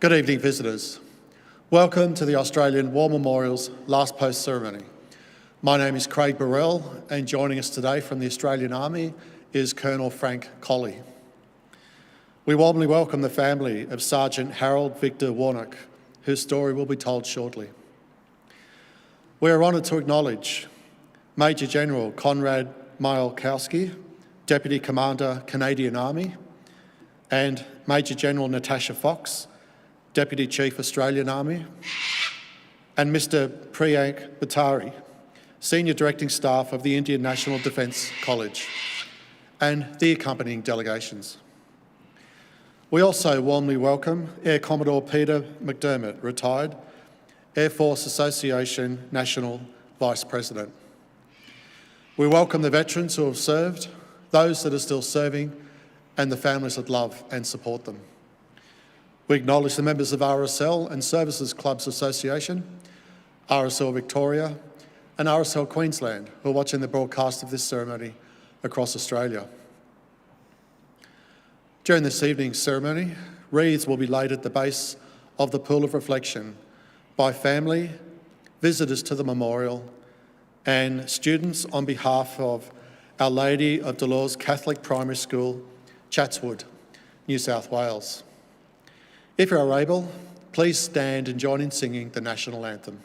Good evening, visitors. Welcome to the Australian War Memorial's Last Post ceremony. My name is Craig Burrell, and joining us today from the Australian Army is Colonel Frank Colley. We warmly welcome the family of Sergeant Harold Victor Warnock, whose story will be told shortly. We are honoured to acknowledge Major General Conrad Mielkowski, Deputy Commander, Canadian Army, and Major General Natasha Fox, Deputy Chief, Australian Army, and Mr. Priyank Bhattari, Senior Directing Staff of the Indian National Defence College, and the accompanying delegations. We also warmly welcome Air Commodore Peter McDermott, retired, Air Force Association National Vice President. We welcome the veterans who have served, those that are still serving, and the families that love and support them. We acknowledge the members of RSL and Services Clubs Association, RSL Victoria, and RSL Queensland, who are watching the broadcast of this ceremony across Australia. During this evening's ceremony, wreaths will be laid at the base of the Pool of Reflection by family, visitors to the memorial, and students on behalf of Our Lady of Dolores Catholic Primary School, Chatswood, New South Wales. If you are able, please stand and join in singing the National Anthem.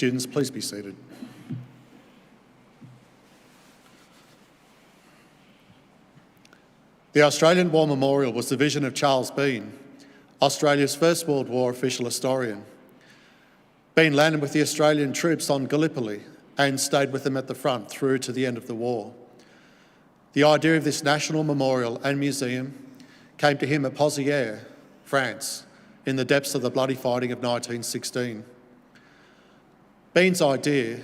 Students, please be seated. The Australian War Memorial was the vision of Charles Bean, Australia's First World War official historian. Bean landed with the Australian troops on Gallipoli and stayed with them at the front through to the end of the war. The idea of this national memorial and museum came to him at Pozières, France, in the depths of the bloody fighting of 1916. Bean's idea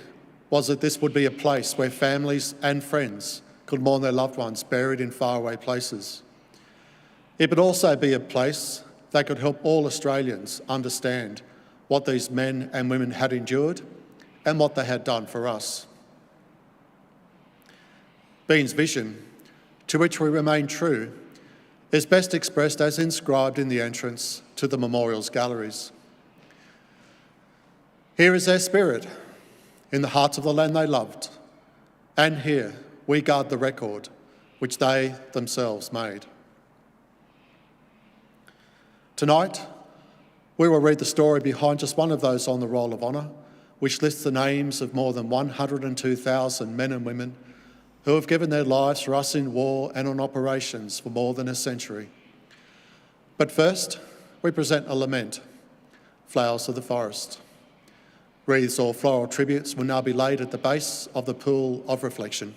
was that this would be a place where families and friends could mourn their loved ones buried in faraway places. It would also be a place that could help all Australians understand what these men and women had endured and what they had done for us. Bean's vision, to which we remain true, is best expressed as inscribed in the entrance to the memorial's galleries. Here is their spirit, in the hearts of the land they loved, and here we guard the record which they themselves made. Tonight, we will read the story behind just one of those on the Roll of Honour, which lists the names of more than 102,000 men and women who have given their lives for us in war and on operations for more than a century. But first, we present a lament, Flowers of the Forest. Wreaths or floral tributes will now be laid at the base of the Pool of Reflection.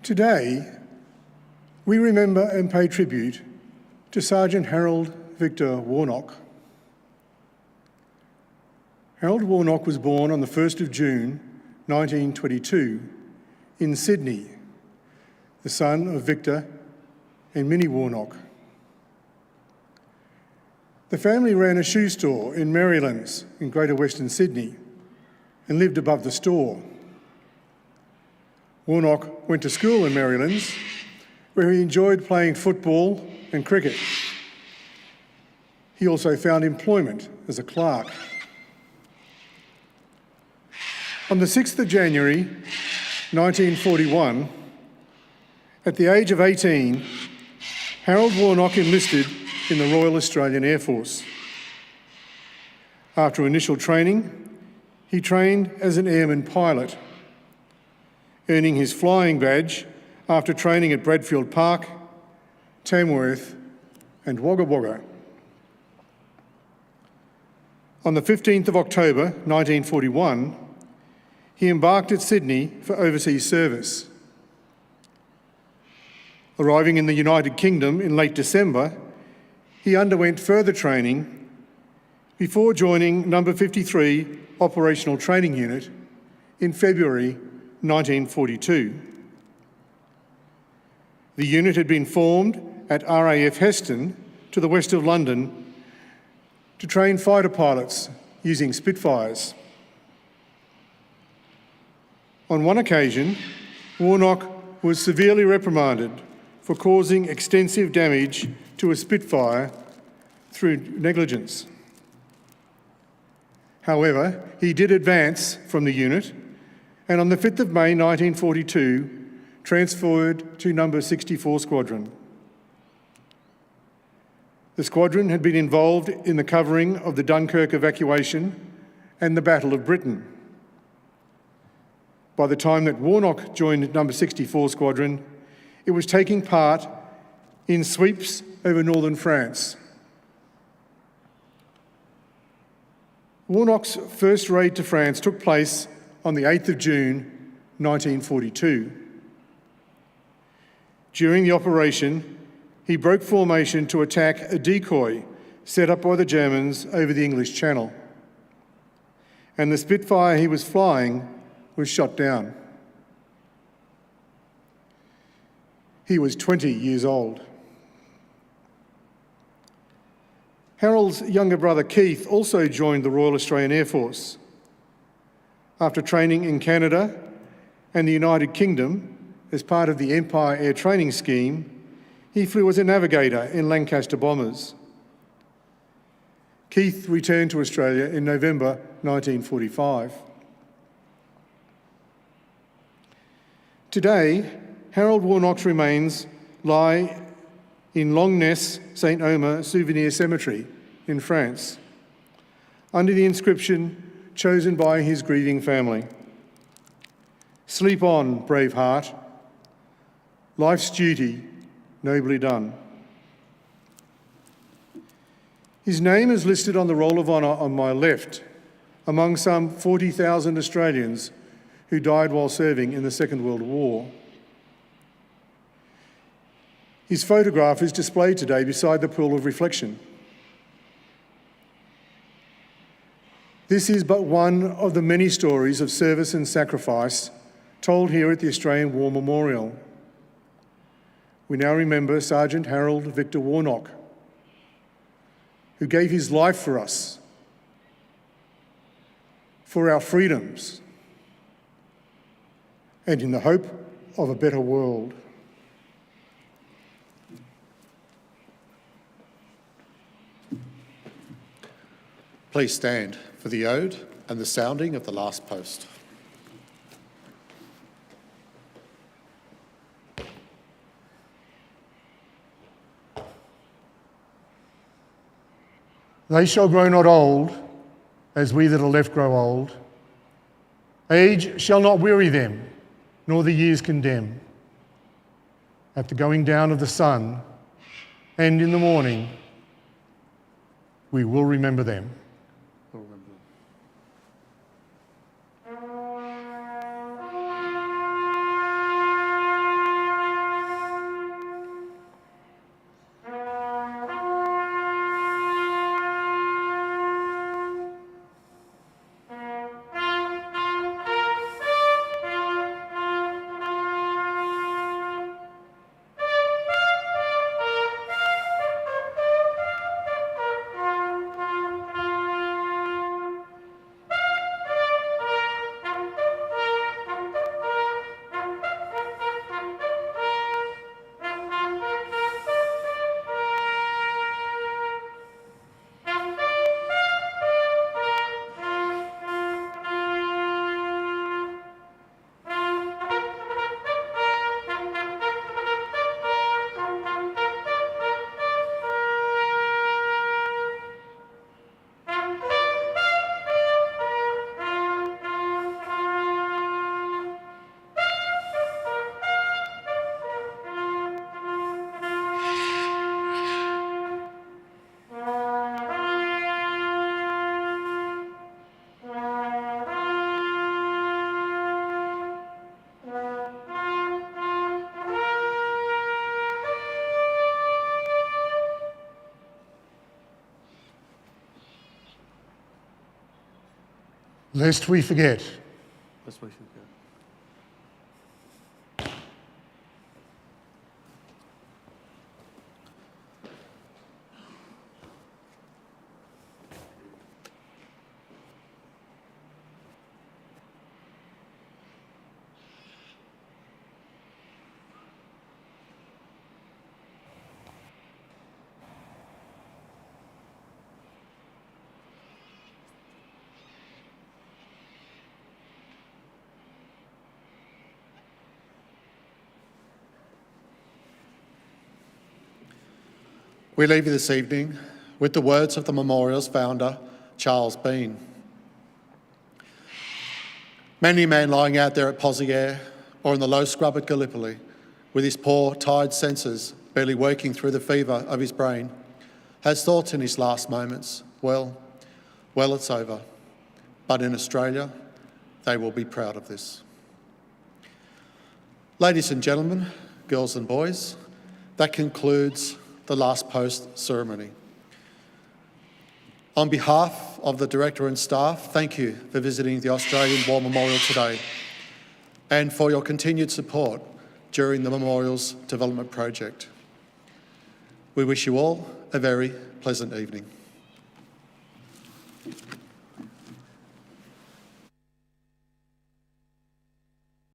Today, we remember and pay tribute to Sergeant Harold Victor Warnock. Harold Warnock was born on the 1st of June 1922 in Sydney, the son of Victor and Minnie Warnock. The family ran a shoe store in Marylands in Greater Western Sydney and lived above the store. Warnock went to school in Marylands, where he enjoyed playing football and cricket. He also found employment as a clerk. On the 6th of January 1941, at the age of 18, Harold Warnock enlisted in the Royal Australian Air Force. After initial training, he trained as an airman pilot, earning his flying badge after training at Bradfield Park, Tamworth and Wagga Wagga. On the 15th of October 1941, he embarked at Sydney for overseas service. Arriving in the United Kingdom in late December, he underwent further training before joining No. 53 Operational Training Unit in February 1942. The unit had been formed at RAF Heston to the west of London to train fighter pilots using Spitfires. On one occasion, Warnock was severely reprimanded for causing extensive damage to a Spitfire through negligence. However, he did advance from the unit and on the 5th of May 1942 transferred to No. 64 Squadron. The squadron had been involved in the covering of the Dunkirk evacuation and the Battle of Britain. By the time that Warnock joined No. 64 Squadron, it was taking part in sweeps over northern France. Warnock's first raid to France took place on the 8th of June 1942. During the operation, he broke formation to attack a decoy set up by the Germans over the English Channel, and the Spitfire he was flying was shot down. He was 20 years old. Harold's younger brother Keith also joined the Royal Australian Air Force. After training in Canada and the United Kingdom as part of the Empire Air Training Scheme, he flew as a navigator in Lancaster bombers. Keith returned to Australia in November 1945. Today, Harold Warnock's remains lie in Longness St Omer Souvenir Cemetery in France, under the inscription chosen by his grieving family. Sleep on, brave heart. Life's duty nobly done. His name is listed on the Roll of Honour on my left, among some 40,000 Australians who died while serving in the Second World War. His photograph is displayed today beside the pool of reflection. This is but one of the many stories of service and sacrifice told here at the Australian War Memorial. We now remember Sergeant Harold Victor Warnock, who gave his life for us, for our freedoms, and in the hope of a better world. Please stand for the ode and the sounding of the last post. They shall grow not old, as we that are left grow old. Age shall not weary them, nor the years condemn. At the going down of the sun, and in the morning, we will remember them. Lest we forget. We leave you this evening with the words of the memorial's founder, Charles Bean. Many a man lying out there at Pozier or in the low scrub at Gallipoli, with his poor, tired senses barely working through the fever of his brain, has thought in his last moments, well, it's over. But in Australia, they will be proud of this. Ladies and gentlemen, girls and boys, that concludes the last post ceremony. On behalf of the Director and staff, thank you for visiting the Australian War Memorial today and for your continued support during the Memorial's development project. We wish you all a very pleasant evening.